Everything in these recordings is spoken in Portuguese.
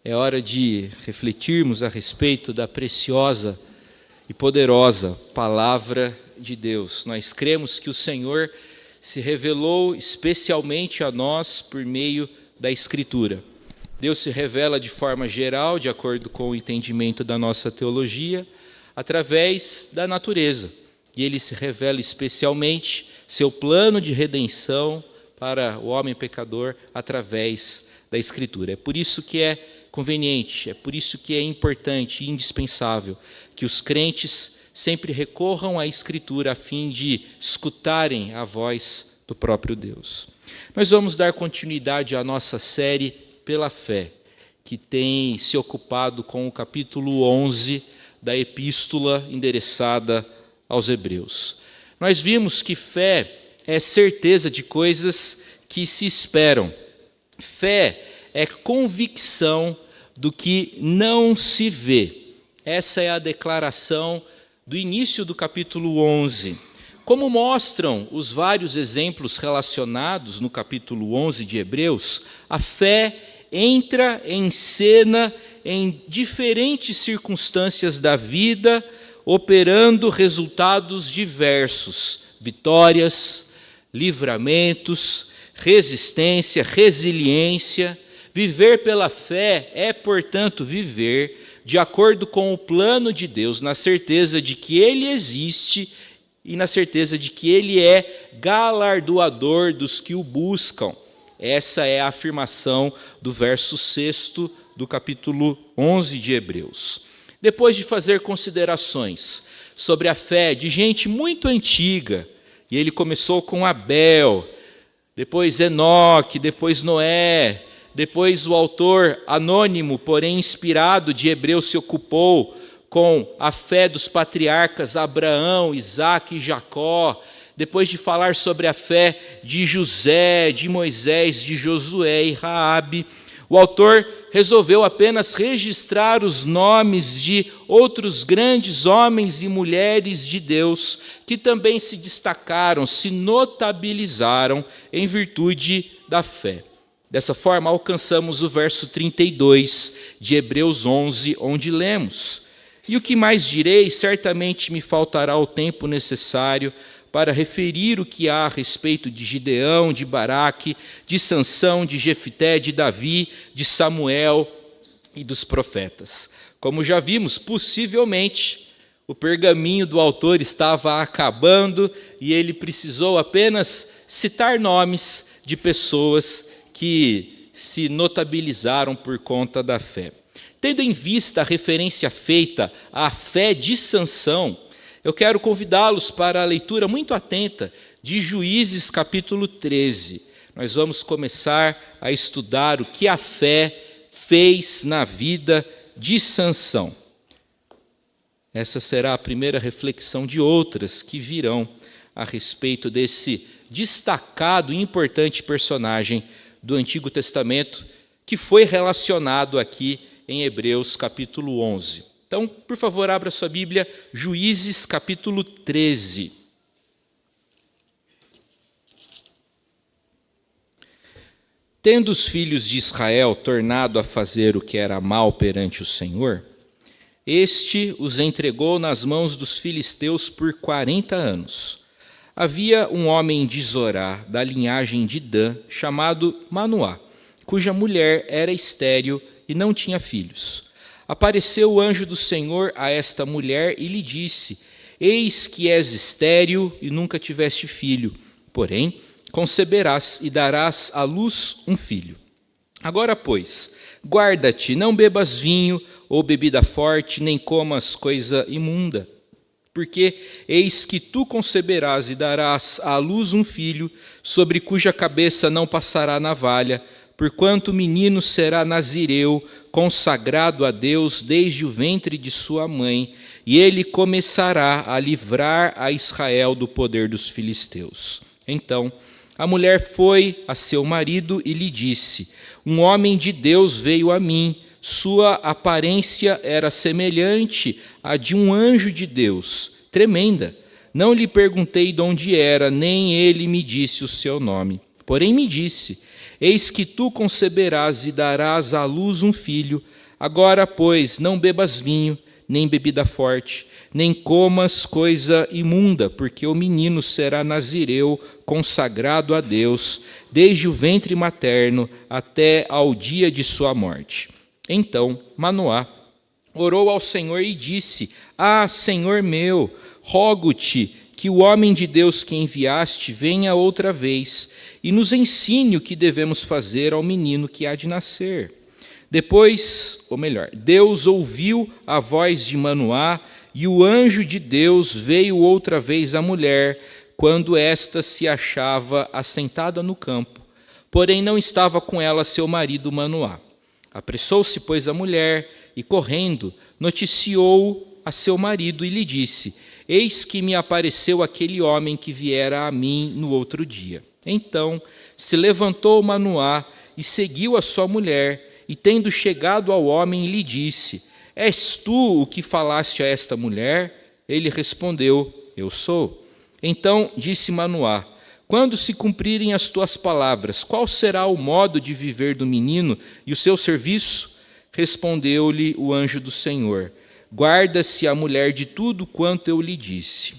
É hora de refletirmos a respeito da preciosa e poderosa Palavra de Deus. Nós cremos que o Senhor se revelou especialmente a nós por meio da Escritura. Deus se revela de forma geral, de acordo com o entendimento da nossa teologia, através da natureza. E Ele se revela especialmente seu plano de redenção para o homem pecador através da Escritura. É por isso que é conveniente, é por isso que é importante e indispensável que os crentes sempre recorram à Escritura a fim de escutarem a voz do próprio Deus. Nós vamos dar continuidade à nossa série Pela Fé, que tem se ocupado com o capítulo 11 da epístola endereçada aos Hebreus. Nós vimos que fé é certeza de coisas que se esperam. Fé é convicção do que não se vê. Essa é a declaração do início do capítulo 11. Como mostram os vários exemplos relacionados no capítulo 11 de Hebreus, a fé entra em cena em diferentes circunstâncias da vida, operando resultados diversos: vitórias, livramentos, resistência, resiliência. Viver pela fé é, portanto, viver de acordo com o plano de Deus, na certeza de que Ele existe e na certeza de que Ele é galardoador dos que o buscam. Essa é a afirmação do verso 6 do capítulo 11 de Hebreus. Depois de fazer considerações sobre a fé de gente muito antiga, e ele começou com Abel, depois Enoque, depois Noé, depois o autor anônimo, porém inspirado de Hebreus, se ocupou com a fé dos patriarcas Abraão, Isaque e Jacó. Depois de falar sobre a fé de José, de Moisés, de Josué e Raabe, o autor resolveu apenas registrar os nomes de outros grandes homens e mulheres de Deus que também se destacaram, se notabilizaram em virtude da fé. Dessa forma, alcançamos o verso 32 de Hebreus 11, onde lemos: "E o que mais direi? Certamente me faltará o tempo necessário para referir o que há a respeito de Gideão, de Baraque, de Sansão, de Jefté, de Davi, de Samuel e dos profetas." Como já vimos, possivelmente o pergaminho do autor estava acabando e ele precisou apenas citar nomes de pessoas que se notabilizaram por conta da fé. Tendo em vista a referência feita à fé de Sansão, eu quero convidá-los para a leitura muito atenta de Juízes capítulo 13. Nós vamos começar a estudar o que a fé fez na vida de Sansão. Essa será a primeira reflexão de outras que virão a respeito desse destacado e importante personagem do Antigo Testamento, que foi relacionado aqui em Hebreus capítulo 11. Então, por favor, abra sua Bíblia, Juízes capítulo 13. Tendo os filhos de Israel tornado a fazer o que era mal perante o Senhor, este os entregou nas mãos dos filisteus por 40 anos. Havia um homem de Zorá, da linhagem de Dan, chamado Manoá, cuja mulher era estéril e não tinha filhos. Apareceu o anjo do Senhor a esta mulher e lhe disse: "Eis que és estéril e nunca tiveste filho, porém conceberás e darás à luz um filho. Agora, pois, guarda-te, não bebas vinho ou bebida forte, nem comas coisa imunda. Porque eis que tu conceberás e darás à luz um filho, sobre cuja cabeça não passará navalha, porquanto o menino será nazireu, consagrado a Deus desde o ventre de sua mãe, e ele começará a livrar a Israel do poder dos filisteus." Então a mulher foi a seu marido e lhe disse: "Um homem de Deus veio a mim, sua aparência era semelhante à de um anjo de Deus, tremenda. Não lhe perguntei de onde era, nem ele me disse o seu nome. Porém me disse: eis que tu conceberás e darás à luz um filho. Agora, pois, não bebas vinho, nem bebida forte, nem comas coisa imunda, porque o menino será nazireu, consagrado a Deus, desde o ventre materno até ao dia de sua morte. Então Manoá orou ao Senhor e disse: Ah, Senhor meu, rogo-te que o homem de Deus que enviaste venha outra vez e nos ensine o que devemos fazer ao menino que há de nascer. Deus ouviu a voz de Manoá, e o anjo de Deus veio outra vez à mulher, quando esta se achava assentada no campo. Porém não estava com ela seu marido Manoá. Apressou-se, pois, a mulher, e correndo, noticiou a seu marido e lhe disse: eis que me apareceu aquele homem que viera a mim no outro dia. Então se levantou Manoá e seguiu a sua mulher, e tendo chegado ao homem, lhe disse: és tu o que falaste a esta mulher? Ele respondeu: eu sou. Então disse Manoá: quando se cumprirem as tuas palavras, qual será o modo de viver do menino e o seu serviço? Respondeu-lhe o anjo do Senhor: guarda-se a mulher de tudo quanto eu lhe disse.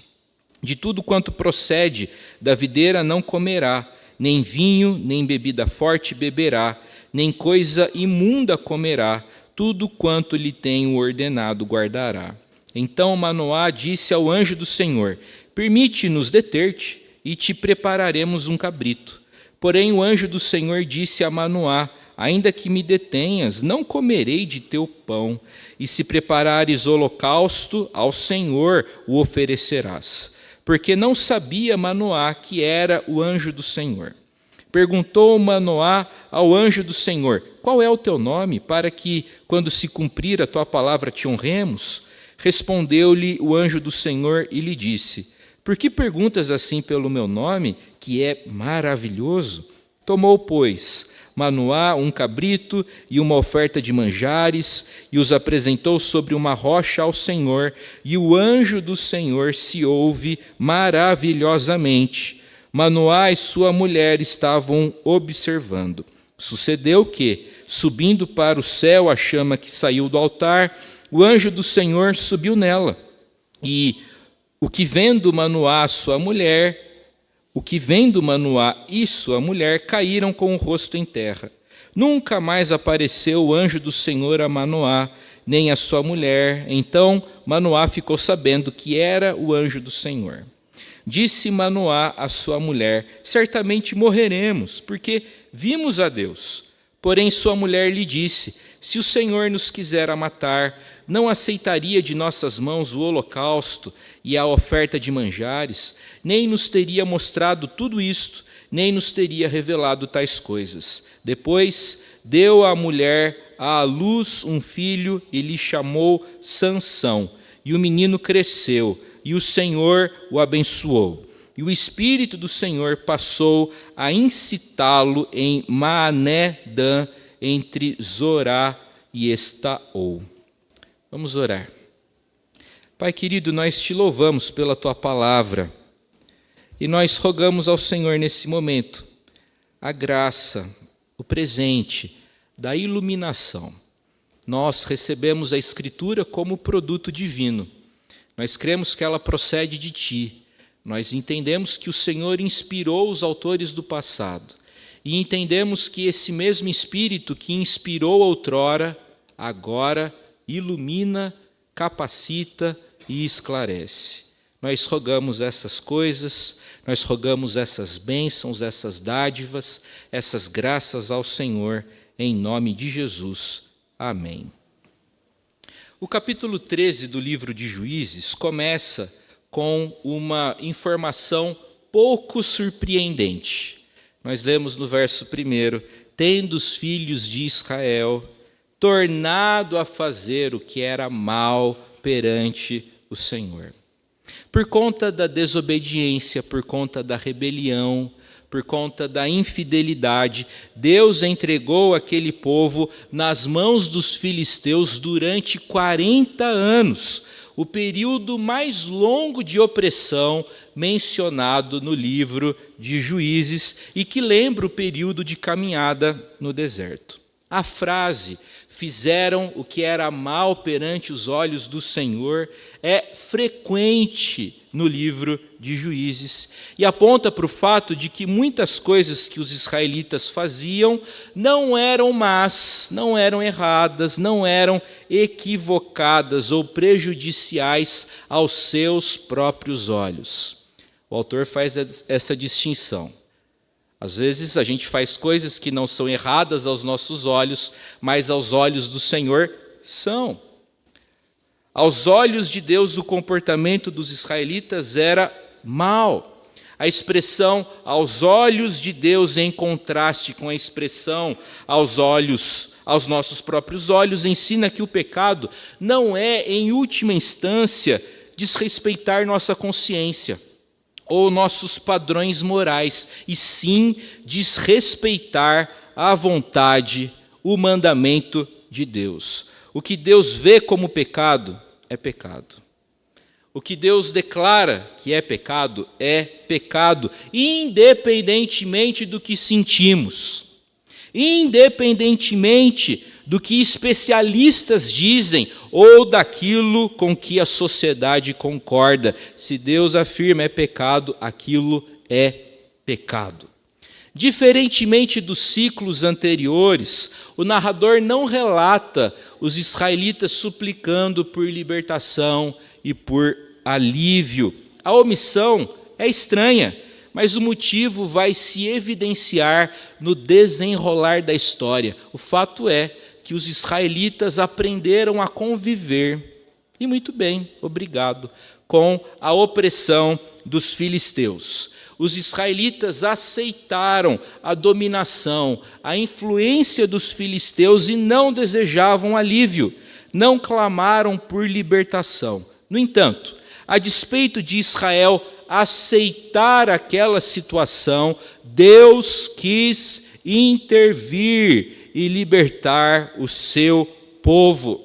De tudo quanto procede da videira não comerá, nem vinho, nem bebida forte beberá, nem coisa imunda comerá, tudo quanto lhe tenho ordenado guardará. Então Manoá disse ao anjo do Senhor: permite-nos deter-te, e te prepararemos um cabrito. Porém o anjo do Senhor disse a Manoá: ainda que me detenhas, não comerei de teu pão, e se preparares holocausto, ao Senhor o oferecerás. Porque não sabia Manoá que era o anjo do Senhor. Perguntou Manoá ao anjo do Senhor: qual é o teu nome, para que, quando se cumprir a tua palavra, te honremos? Respondeu-lhe o anjo do Senhor e lhe disse: por que perguntas assim pelo meu nome, que é maravilhoso? Tomou, pois, Manoá um cabrito e uma oferta de manjares, e os apresentou sobre uma rocha ao Senhor, e o anjo do Senhor se ouve maravilhosamente. Manoá e sua mulher estavam observando. Sucedeu que, subindo para o céu a chama que saiu do altar, o anjo do Senhor subiu nela. E o que vendo Manoá e sua mulher caíram com o rosto em terra. Nunca mais apareceu o anjo do Senhor a Manoá, nem a sua mulher. Então Manoá ficou sabendo que era o anjo do Senhor. Disse Manoá à sua mulher: certamente morreremos, porque vimos a Deus. Porém sua mulher lhe disse: se o Senhor nos quisera matar, não aceitaria de nossas mãos o holocausto e a oferta de manjares, nem nos teria mostrado tudo isto, nem nos teria revelado tais coisas. Depois deu a mulher à luz um filho e lhe chamou Sansão. E o menino cresceu, e o Senhor o abençoou. E o Espírito do Senhor passou a incitá-lo em Maané-Dan, entre Zorá e Estaol. Vamos orar. Pai querido, nós te louvamos pela tua palavra e nós rogamos ao Senhor nesse momento a graça, o presente da iluminação. Nós recebemos a Escritura como produto divino. Nós cremos que ela procede de ti. Nós entendemos que o Senhor inspirou os autores do passado e entendemos que esse mesmo Espírito que inspirou outrora, agora ilumina, capacita e esclarece. Nós rogamos essas coisas, nós rogamos essas bênçãos, essas dádivas, essas graças ao Senhor, em nome de Jesus. Amém. O capítulo 13 do livro de Juízes começa com uma informação pouco surpreendente. Nós lemos no verso 1: tendo os filhos de Israel tornado a fazer o que era mal perante o Senhor. Por conta da desobediência, por conta da rebelião, por conta da infidelidade, Deus entregou aquele povo nas mãos dos filisteus durante 40 anos. o período mais longo de opressão mencionado no livro de Juízes e que lembra o período de caminhada no deserto. A frase "fizeram o que era mal perante os olhos do Senhor" é frequente no livro de Juízes e aponta para o fato de que muitas coisas que os israelitas faziam não eram más, não eram erradas, não eram equivocadas ou prejudiciais aos seus próprios olhos. O autor faz essa distinção. Às vezes a gente faz coisas que não são erradas aos nossos olhos, mas aos olhos do Senhor são. Aos olhos de Deus, o comportamento dos israelitas era mau. A expressão "aos olhos de Deus" em contraste com a expressão aos nossos próprios olhos, ensina que o pecado não é, em última instância, desrespeitar nossa consciência ou nossos padrões morais, e sim desrespeitar a vontade, o mandamento de Deus. O que Deus vê como pecado é pecado. O que Deus declara que é pecado, independentemente do que sentimos, independentemente do que especialistas dizem ou daquilo com que a sociedade concorda. Se Deus afirma é pecado, aquilo é pecado. Diferentemente dos ciclos anteriores, o narrador não relata os israelitas suplicando por libertação e por alívio. A omissão é estranha, mas o motivo vai se evidenciar no desenrolar da história. O fato é que os israelitas aprenderam a conviver, e muito bem, obrigado, com a opressão dos filisteus. Os israelitas aceitaram a dominação, a influência dos filisteus e não desejavam alívio, não clamaram por libertação. No entanto, a despeito de Israel aceitar aquela situação, Deus quis intervir e libertar o seu povo.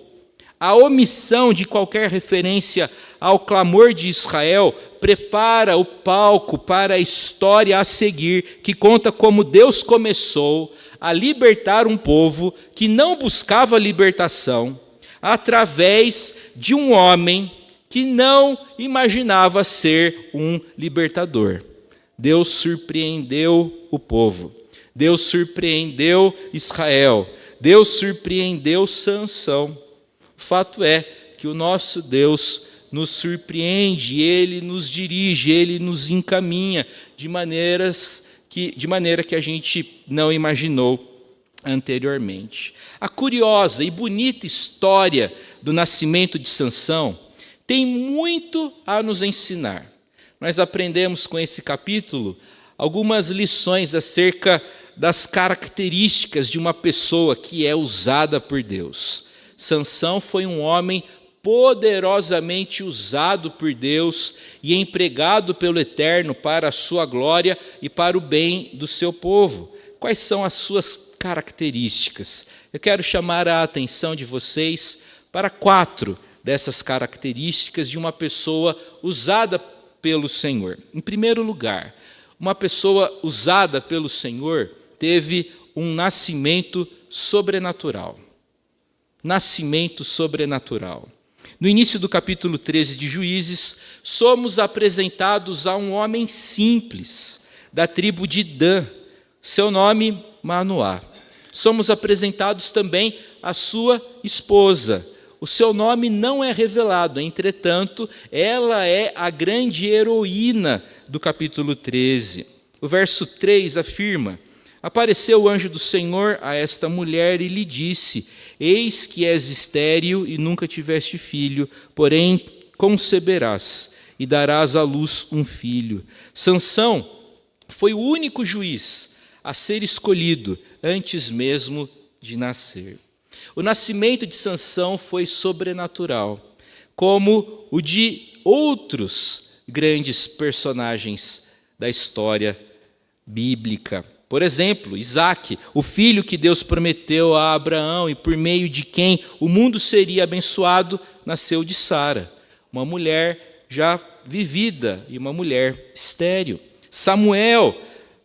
A omissão de qualquer referência ao clamor de Israel prepara o palco para a história a seguir, que conta como Deus começou a libertar um povo que não buscava libertação, através de um homem que não imaginava ser um libertador. Deus surpreendeu o povo. Deus surpreendeu Israel. Deus surpreendeu Sansão. O fato é que o nosso Deus nos surpreende, Ele nos dirige, Ele nos encaminha de maneira que a gente não imaginou anteriormente. A curiosa e bonita história do nascimento de Sansão tem muito a nos ensinar. Nós aprendemos com esse capítulo algumas lições acerca das características de uma pessoa que é usada por Deus. Sansão foi um homem poderosamente usado por Deus e empregado pelo Eterno para a sua glória e para o bem do seu povo. Quais são as suas características? Eu quero chamar a atenção de vocês para 4 dessas características de uma pessoa usada pelo Senhor. Em primeiro lugar, uma pessoa usada pelo Senhor teve um nascimento sobrenatural. Nascimento sobrenatural. No início do capítulo 13 de Juízes, somos apresentados a um homem simples, da tribo de Dan, seu nome Manoá. Somos apresentados também à sua esposa. O seu nome não é revelado, entretanto, ela é a grande heroína do capítulo 13. O verso 3 afirma: apareceu o anjo do Senhor a esta mulher e lhe disse: eis que és estéril e nunca tiveste filho, porém conceberás e darás à luz um filho. Sansão foi o único juiz a ser escolhido antes mesmo de nascer. O nascimento de Sansão foi sobrenatural, como o de outros grandes personagens da história bíblica. Por exemplo, Isaque, o filho que Deus prometeu a Abraão e por meio de quem o mundo seria abençoado, nasceu de Sara. uma mulher já vivida e uma mulher estéril. Samuel,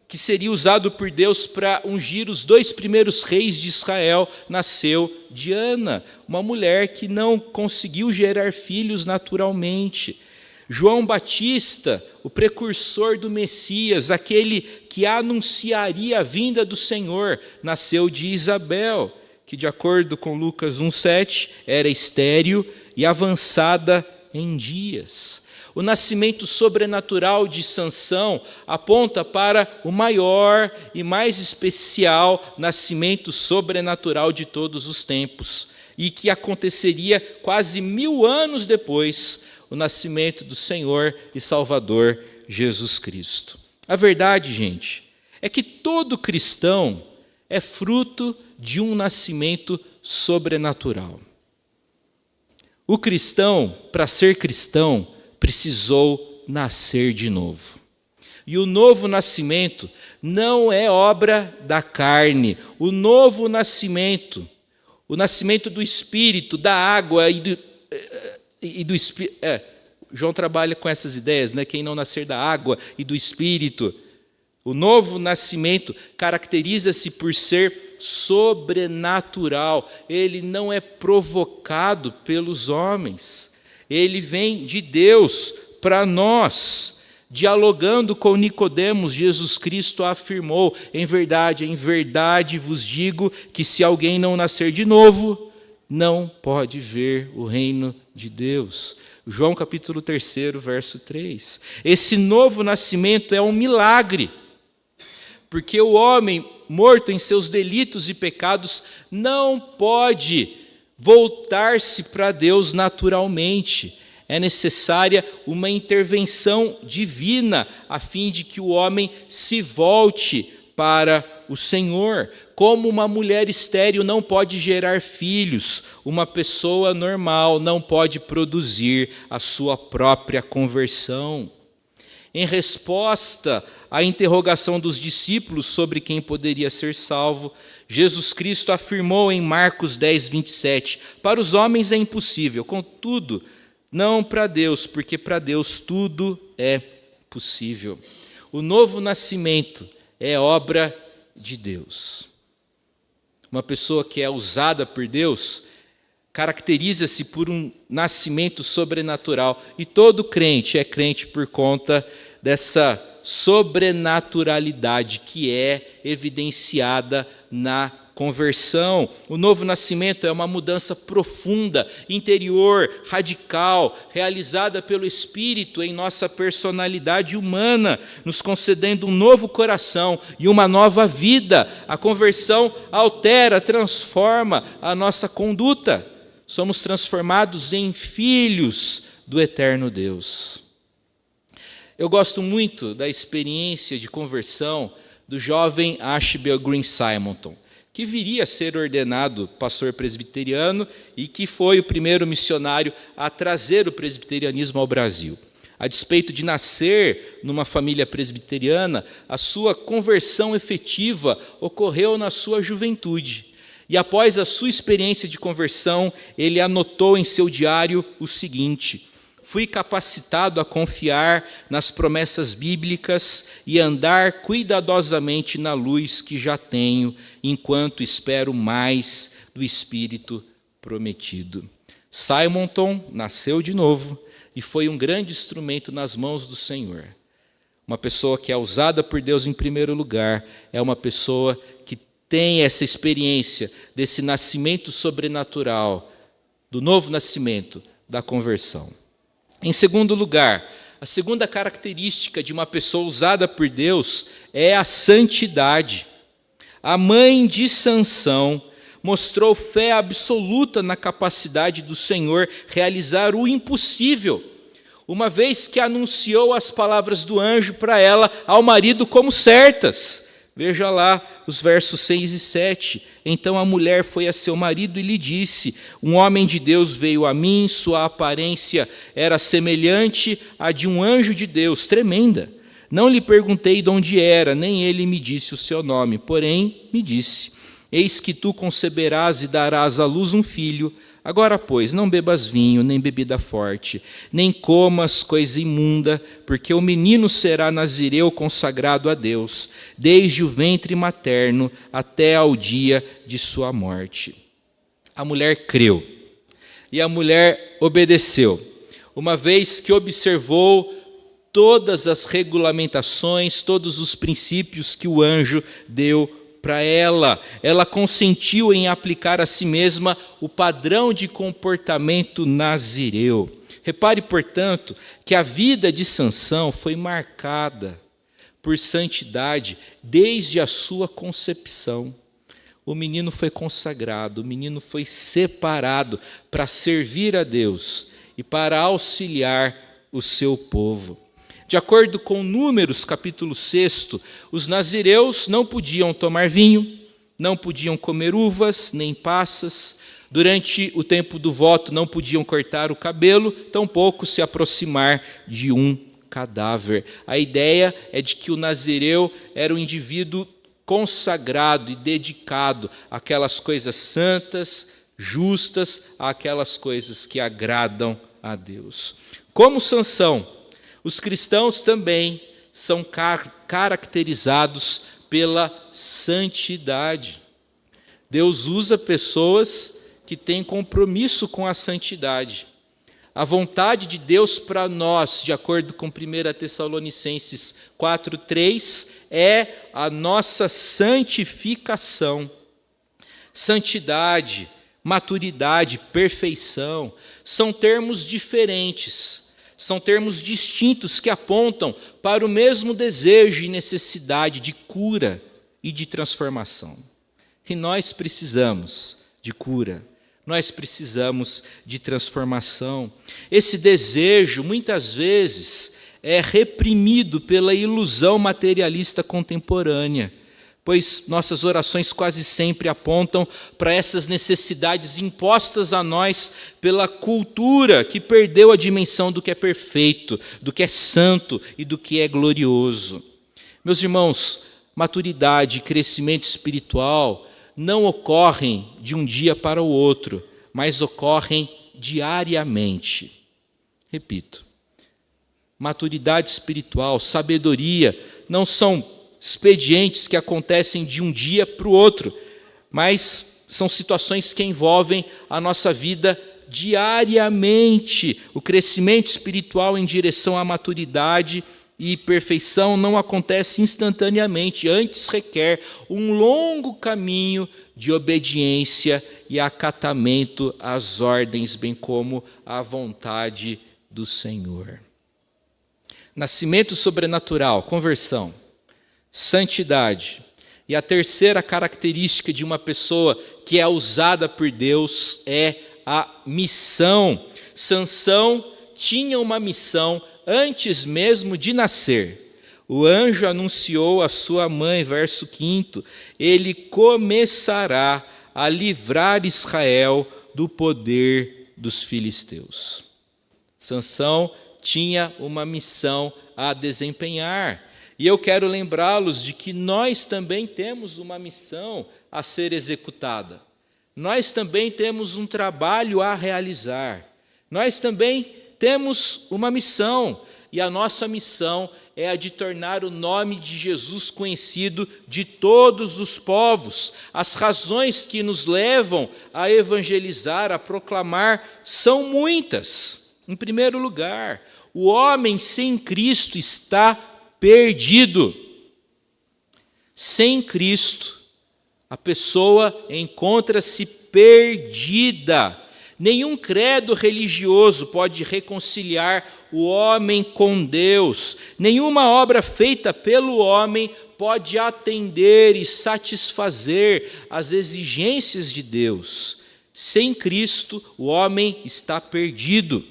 que seria usado por Deus para ungir os 2 primeiros reis de Israel, nasceu de Ana, uma mulher que não conseguiu gerar filhos naturalmente. João Batista, o precursor do Messias, aquele que anunciaria a vinda do Senhor, nasceu de Isabel, que, de acordo com Lucas 1,7, era estéril e avançada em dias. O nascimento sobrenatural de Sansão aponta para o maior e mais especial nascimento sobrenatural de todos os tempos, e que aconteceria quase 1000 anos depois, o nascimento do Senhor e Salvador Jesus Cristo. A verdade, gente, é que todo cristão é fruto de um nascimento sobrenatural. O cristão, para ser cristão, precisou nascer de novo. E o novo nascimento não é obra da carne. O novo nascimento, o nascimento do Espírito, da água e do Espírito. João trabalha com essas ideias, né? Quem não nascer da água e do Espírito. O novo nascimento caracteriza-se por ser sobrenatural. Ele não é provocado pelos homens. Ele vem de Deus para nós. Dialogando com Nicodemos, Jesus Cristo afirmou: em verdade vos digo que se alguém não nascer de novo, não pode ver o reino de Deus. João capítulo 3, verso 3. Esse novo nascimento é um milagre, porque o homem morto em seus delitos e pecados não pode voltar-se para Deus naturalmente. É necessária uma intervenção divina a fim de que o homem se volte para o Senhor. Como uma mulher estéril não pode gerar filhos, uma pessoa normal não pode produzir a sua própria conversão. Em resposta à interrogação dos discípulos sobre quem poderia ser salvo, Jesus Cristo afirmou em Marcos 10, 27, para os homens é impossível, contudo, não para Deus, porque para Deus tudo é possível. O novo nascimento é obra de Deus. Uma pessoa que é usada por Deus caracteriza-se por um nascimento sobrenatural. E todo crente é crente por conta dessa sobrenaturalidade que é evidenciada na conversão. O novo nascimento é uma mudança profunda, interior, radical, realizada pelo Espírito em nossa personalidade humana, nos concedendo um novo coração e uma nova vida. A conversão altera, transforma a nossa conduta. Somos transformados em filhos do eterno Deus. Eu gosto muito da experiência de conversão do jovem Ashbel Green Simonton, que viria a ser ordenado pastor presbiteriano e que foi o primeiro missionário a trazer o presbiterianismo ao Brasil. A despeito de nascer numa família presbiteriana, a sua conversão efetiva ocorreu na sua juventude. E após a sua experiência de conversão, ele anotou em seu diário o seguinte: fui capacitado a confiar nas promessas bíblicas e andar cuidadosamente na luz que já tenho, enquanto espero mais do Espírito prometido. Simonton nasceu de novo e foi um grande instrumento nas mãos do Senhor. Uma pessoa que é usada por Deus em primeiro lugar é uma pessoa que tem essa experiência desse nascimento sobrenatural, do novo nascimento, da conversão. Em segundo lugar, a segunda característica de uma pessoa usada por Deus é a santidade. A mãe de Sansão mostrou fé absoluta na capacidade do Senhor realizar o impossível, uma vez que anunciou as palavras do anjo para ela, ao marido, como certas. Veja lá os versos 6 e 7. Então a mulher foi a seu marido e lhe disse: um homem de Deus veio a mim, sua aparência era semelhante à de um anjo de Deus, tremenda. Não lhe perguntei de onde era, nem ele me disse o seu nome, porém me disse: eis que tu conceberás e darás à luz um filho, Agora, pois, não bebas vinho, nem bebida forte, nem comas coisa imunda, porque o menino será nazireu consagrado a Deus, desde o ventre materno até ao dia de sua morte. A mulher creu, e a mulher obedeceu, uma vez que observou todas as regulamentações, todos os princípios que o anjo deu para ela. Ela consentiu em aplicar a si mesma o padrão de comportamento nazireu. Repare, portanto, que a vida de Sansão foi marcada por santidade desde a sua concepção. O menino foi consagrado, o menino foi separado para servir a Deus e para auxiliar o seu povo. De acordo com Números, capítulo 6, os nazireus não podiam tomar vinho, não podiam comer uvas, nem passas. Durante o tempo do voto não podiam cortar o cabelo, tampouco se aproximar de um cadáver. A ideia é de que o nazireu era um indivíduo consagrado e dedicado àquelas coisas santas, justas, àquelas coisas que agradam a Deus. Como Sansão, os cristãos também são caracterizados pela santidade. Deus usa pessoas que têm compromisso com a santidade. A vontade de Deus para nós, de acordo com 1 Tessalonicenses 4:3, é a nossa santificação. Santidade, maturidade, perfeição, são termos diferentes. São termos distintos que apontam para o mesmo desejo e necessidade de cura e de transformação. E nós precisamos de cura, nós precisamos de transformação. Esse desejo, muitas vezes, é reprimido pela ilusão materialista contemporânea, pois nossas orações quase sempre apontam para essas necessidades impostas a nós pela cultura que perdeu a dimensão do que é perfeito, do que é santo e do que é glorioso. Meus irmãos, maturidade e crescimento espiritual não ocorrem de um dia para o outro, mas ocorrem diariamente. Repito, maturidade espiritual, sabedoria, não são expedientes que acontecem de um dia para o outro, mas são situações que envolvem a nossa vida diariamente. O crescimento espiritual em direção à maturidade e perfeição não acontece instantaneamente, antes requer um longo caminho de obediência e acatamento às ordens, bem como à vontade do Senhor. Nascimento sobrenatural, conversão, santidade. E a terceira característica de uma pessoa que é usada por Deus é a missão. Sansão tinha uma missão antes mesmo de nascer. O anjo anunciou à sua mãe, verso 5, ele começará a livrar Israel do poder dos filisteus. Sansão tinha uma missão a desempenhar. E eu quero lembrá-los de que nós também temos uma missão a ser executada. Nós também temos um trabalho a realizar. Nós também temos uma missão. E a nossa missão é a de tornar o nome de Jesus conhecido de todos os povos. As razões que nos levam a evangelizar, a proclamar, são muitas. Em primeiro lugar, o homem sem Cristo está perdido. Sem Cristo, a pessoa encontra-se perdida. Nenhum credo religioso pode reconciliar o homem com Deus. Nenhuma obra feita pelo homem pode atender e satisfazer as exigências de Deus. Sem Cristo, o homem está perdido.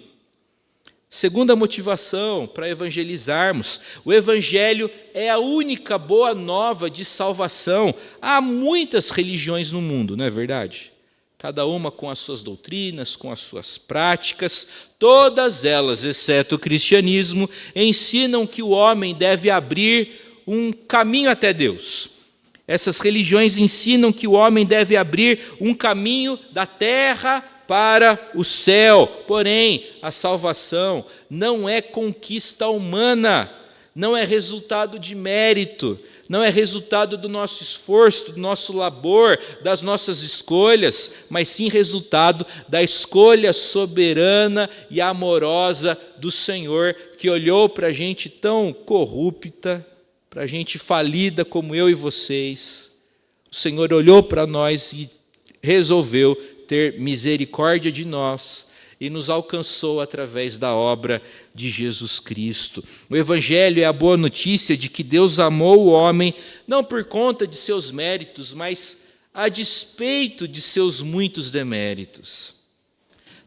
Segunda motivação para evangelizarmos: o evangelho é a única boa nova de salvação. Há muitas religiões no mundo, não é verdade? Cada uma com as suas doutrinas, com as suas práticas, todas elas, exceto o cristianismo, ensinam que o homem deve abrir um caminho até Deus. Essas religiões ensinam que o homem deve abrir um caminho da terra para o céu. Porém, a salvação não é conquista humana, não é resultado de mérito, não é resultado do nosso esforço, do nosso labor, das nossas escolhas, mas sim resultado da escolha soberana e amorosa do Senhor, que olhou para a gente tão corrupta, para a gente falida como eu e vocês. O Senhor olhou para nós e resolveu ter misericórdia de nós e nos alcançou através da obra de Jesus Cristo. O Evangelho é a boa notícia de que Deus amou o homem não por conta de seus méritos, mas a despeito de seus muitos deméritos.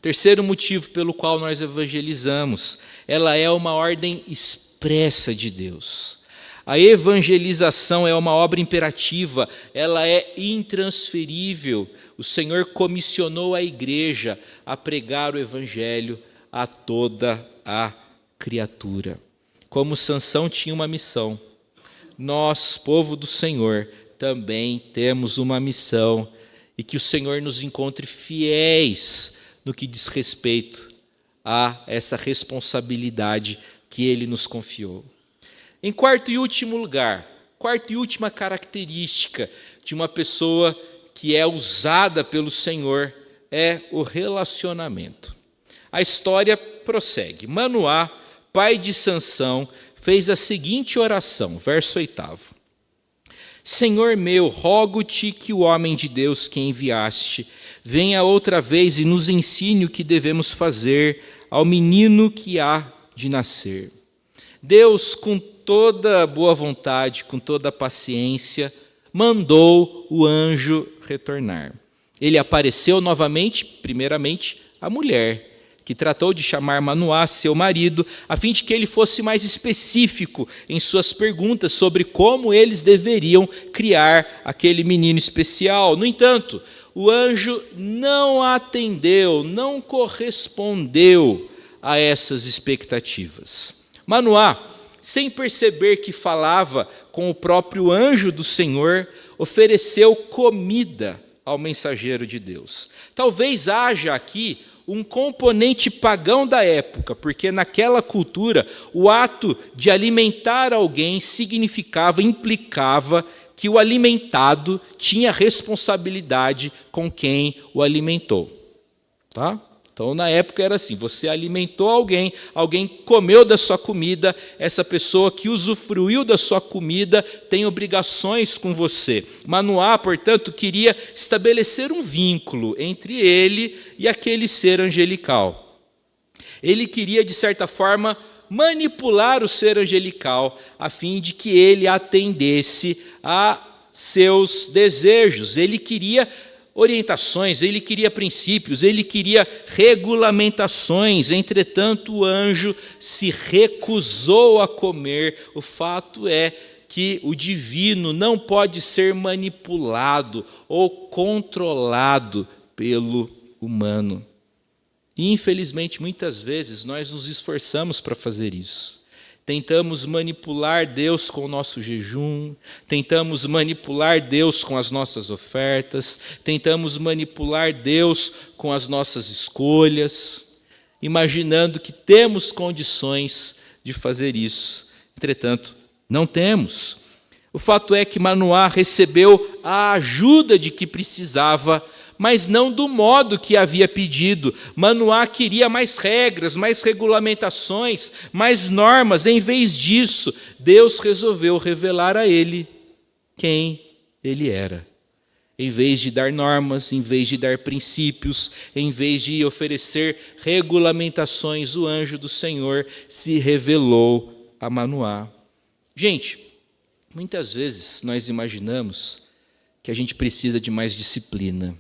Terceiro motivo pelo qual nós evangelizamos, ela é uma ordem expressa de Deus. A evangelização é uma obra imperativa, ela é intransferível. O Senhor comissionou a igreja a pregar o evangelho a toda a criatura. Como Sansão tinha uma missão, nós, povo do Senhor, também temos uma missão, e que o Senhor nos encontre fiéis no que diz respeito a essa responsabilidade que Ele nos confiou. Em quarto e último lugar, quarta e última característica de uma pessoa que é usada pelo Senhor é o relacionamento. A história prossegue. Manoá, pai de Sansão, fez a seguinte oração, verso 8: Senhor meu, rogo-te que o homem de Deus que enviaste venha outra vez e nos ensine o que devemos fazer ao menino que há de nascer. Deus, com toda boa vontade, com toda paciência, mandou o anjo retornar. Ele apareceu novamente, primeiramente, à mulher, que tratou de chamar Manoá, seu marido, a fim de que ele fosse mais específico em suas perguntas sobre como eles deveriam criar aquele menino especial. No entanto, o anjo não atendeu, não correspondeu a essas expectativas. Manoá, sem perceber que falava com o próprio anjo do Senhor, ofereceu comida ao mensageiro de Deus. Talvez haja aqui um componente pagão da época, porque naquela cultura o ato de alimentar alguém significava, implicava que o alimentado tinha responsabilidade com quem o alimentou. Tá? Então, na época era assim, você alimentou alguém, alguém comeu da sua comida, essa pessoa que usufruiu da sua comida tem obrigações com você. Manoá, portanto, queria estabelecer um vínculo entre ele e aquele ser angelical. Ele queria, de certa forma, manipular o ser angelical, a fim de que ele atendesse a seus desejos. Ele queria orientações, ele queria princípios, ele queria regulamentações. Entretanto, o anjo se recusou a comer. O fato é que o divino não pode ser manipulado ou controlado pelo humano. E, infelizmente, muitas vezes nós nos esforçamos para fazer isso. Tentamos manipular Deus com o nosso jejum, tentamos manipular Deus com as nossas ofertas, tentamos manipular Deus com as nossas escolhas, imaginando que temos condições de fazer isso. Entretanto, não temos. O fato é que Manoá recebeu a ajuda de que precisava, mas não do modo que havia pedido. Manoá queria mais regras, mais regulamentações, mais normas. Em vez disso, Deus resolveu revelar a ele quem ele era. Em vez de dar normas, em vez de dar princípios, em vez de oferecer regulamentações, o anjo do Senhor se revelou a Manoá. Gente, muitas vezes nós imaginamos que a gente precisa de mais disciplina,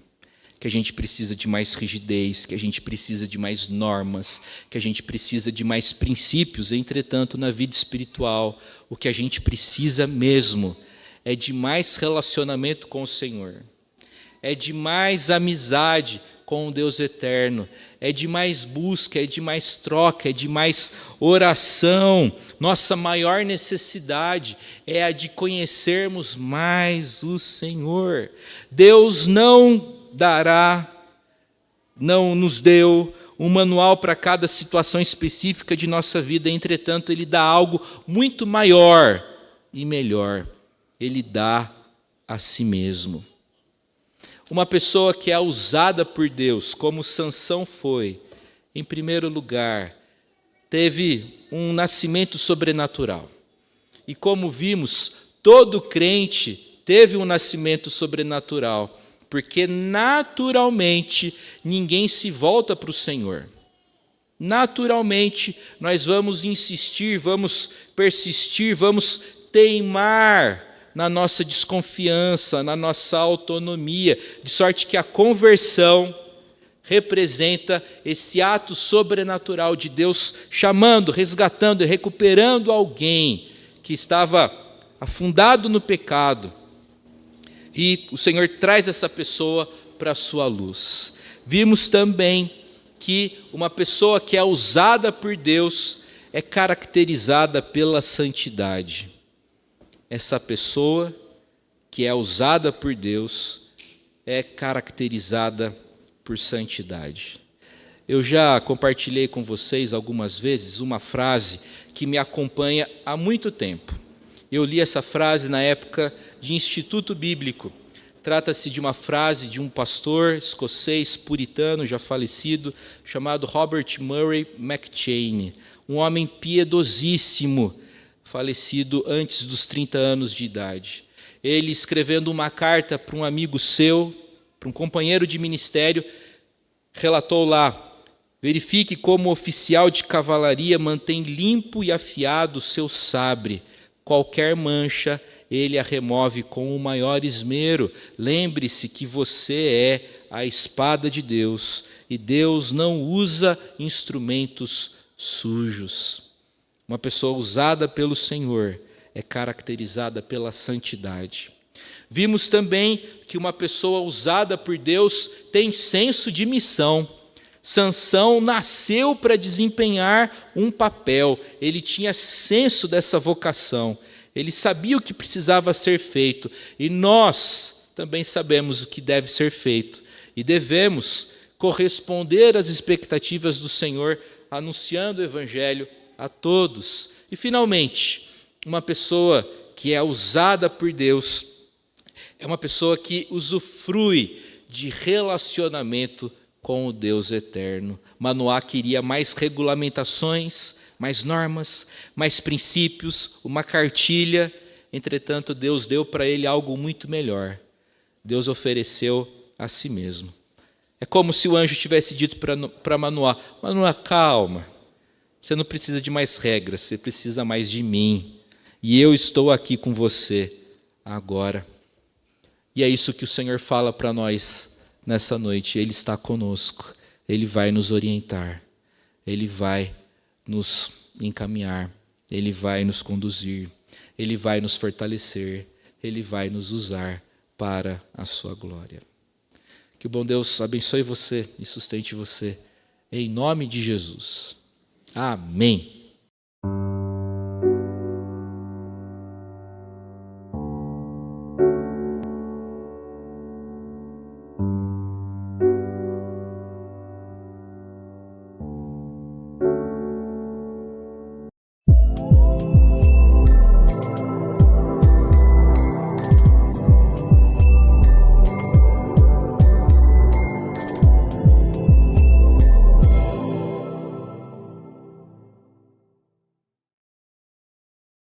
que a gente precisa de mais rigidez, que a gente precisa de mais normas, que a gente precisa de mais princípios. Entretanto, na vida espiritual, o que a gente precisa mesmo é de mais relacionamento com o Senhor, é de mais amizade com o Deus eterno, é de mais busca, é de mais troca, é de mais oração. Nossa maior necessidade é a de conhecermos mais o Senhor. Deus não dará não nos deu um manual para cada situação específica de nossa vida, entretanto, Ele dá algo muito maior e melhor. Ele dá a si mesmo. Uma pessoa que é usada por Deus, como Sansão foi, em primeiro lugar, teve um nascimento sobrenatural. E como vimos, todo crente teve um nascimento sobrenatural, porque naturalmente ninguém se volta para o Senhor. Naturalmente nós vamos insistir, vamos persistir, vamos teimar na nossa desconfiança, na nossa autonomia, de sorte que a conversão representa esse ato sobrenatural de Deus chamando, resgatando e recuperando alguém que estava afundado no pecado. E o Senhor traz essa pessoa para a sua luz. Vimos também que uma pessoa que é usada por Deus é caracterizada pela santidade. Essa pessoa que é usada por Deus é caracterizada por santidade. Eu já compartilhei com vocês algumas vezes uma frase que me acompanha há muito tempo. Eu li essa frase na época de Instituto Bíblico. Trata-se de uma frase de um pastor escocês puritano já falecido, chamado Robert Murray McCheyne, um homem piedosíssimo, falecido antes dos 30 anos de idade. Ele, escrevendo uma carta para um amigo seu, para um companheiro de ministério, relatou lá: verifique como o oficial de cavalaria mantém limpo e afiado o seu sabre. Qualquer mancha ele a remove com o maior esmero. Lembre-se que você é a espada de Deus e Deus não usa instrumentos sujos. Uma pessoa usada pelo Senhor é caracterizada pela santidade. Vimos também que uma pessoa usada por Deus tem senso de missão. Sansão nasceu para desempenhar um papel, ele tinha senso dessa vocação, ele sabia o que precisava ser feito, e nós também sabemos o que deve ser feito, e devemos corresponder às expectativas do Senhor, anunciando o Evangelho a todos. E finalmente, uma pessoa que é usada por Deus é uma pessoa que usufrui de relacionamento com o Deus eterno. Manoá queria mais regulamentações, mais normas, mais princípios, uma cartilha. Entretanto, Deus deu para ele algo muito melhor. Deus ofereceu a si mesmo. É como se o anjo tivesse dito para Manoá: Manoá, calma, você não precisa de mais regras, você precisa mais de mim. E eu estou aqui com você agora. E é isso que o Senhor fala para nós nessa noite. Ele está conosco, Ele vai nos orientar, Ele vai nos encaminhar, Ele vai nos conduzir, Ele vai nos fortalecer, Ele vai nos usar para a sua glória. Que o bom Deus abençoe você e sustente você, em nome de Jesus. Amém.